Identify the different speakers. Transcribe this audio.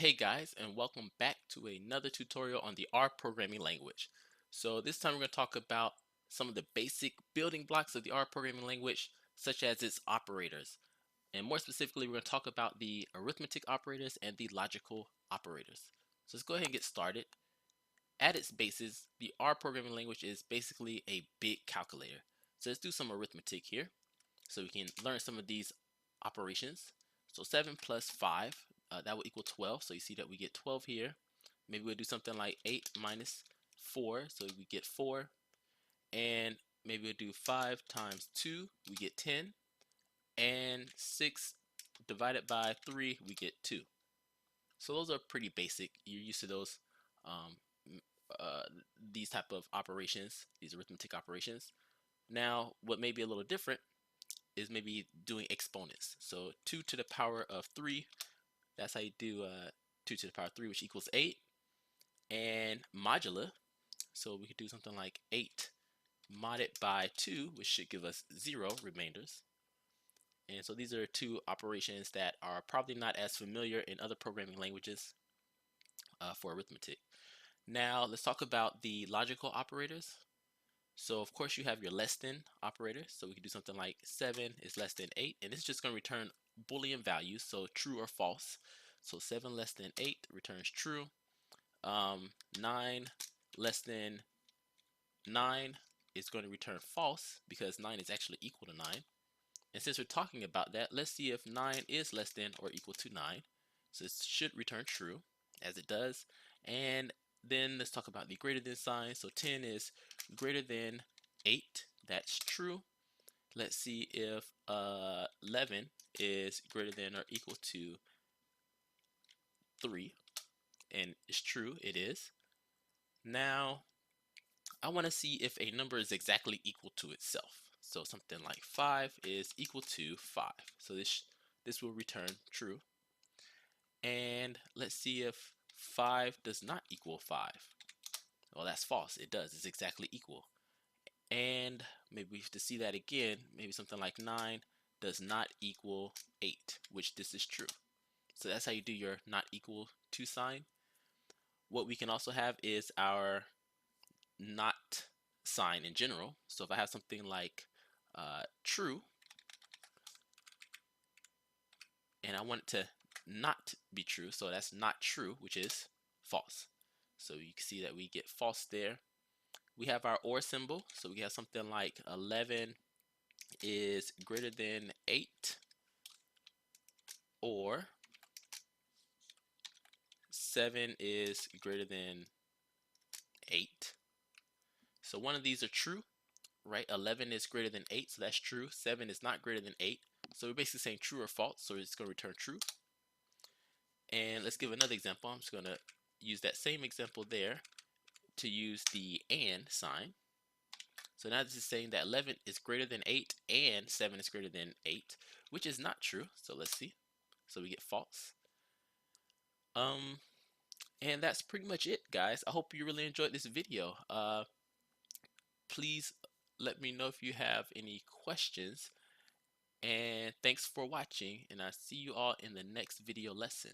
Speaker 1: Hey guys, and welcome back to another tutorial on the R programming language. So this time we're going to talk about some of the basic building blocks of the R programming language, such as its operators. And more specifically, we're going to talk about the arithmetic operators and the logical operators. So let's go ahead and get started. At its basis, the R programming language is basically a big calculator. So let's do some arithmetic here so we can learn some of these operations. So 7 plus 5, that will equal 12. So you see that we get 12 here. Maybe we'll do something like 8 minus 4, so we get 4. And maybe we'll do 5 times 2, we get 10. And 6 divided by 3, we get 2. So those are pretty basic. You're used to those, um, uh, these type of operations, these arithmetic operations. Now, what may be a little different is maybe doing exponents. So 2 to the power of 3, that's how you do 2 to the power of 3, which equals 8. And modular, so we could do something like 8 modded by 2, which should give us 0 remainders. And so these are two operations that are probably not as familiar in other programming languages for arithmetic. Now let's talk about the logical operators. So of course you have your less than operator. So we can do something like 7 is less than 8, and it's just going to return Boolean values, so true or false. So 7 less than 8 returns true. 9 less than 9 is going to return false because 9 is actually equal to 9. And since we're talking about that, let's see if 9 is less than or equal to 9. So it should return true, as it does. And then let's talk about the greater than sign. So 10 is greater than 8. That's true. Let's see if 11 is greater than or equal to 3. And it's true, it is. Now, I want to see if a number is exactly equal to itself. So something like 5 is equal to 5. So this will return true. And let's see if 5 does not equal 5. Well, that's false. It does. It's exactly equal. And maybe we have to see that again. Maybe something like 9 does not equal 8, which this is true. So that's how you do your not equal to sign. What we can also have is our not sign in general. So if I have something like true, and I want it to not be true, so that's not true, which is false. So you can see that we get false there. We have our or symbol, so we have something like 11 is greater than 8, or 7 is greater than 8. So one of these are true, right? 11 is greater than 8, so that's true. 7 is not greater than 8. So we're basically saying true or false, so it's going to return true. And let's give another example. I'm just going to use that same example there to use the and sign. So now this is saying that 11 is greater than 8 and 7 is greater than 8, which is not true. So let's see. So we get false. And that's pretty much it, guys. I hope you really enjoyed this video. Please let me know if you have any questions. And thanks for watching, and I'll see you all in the next video lesson.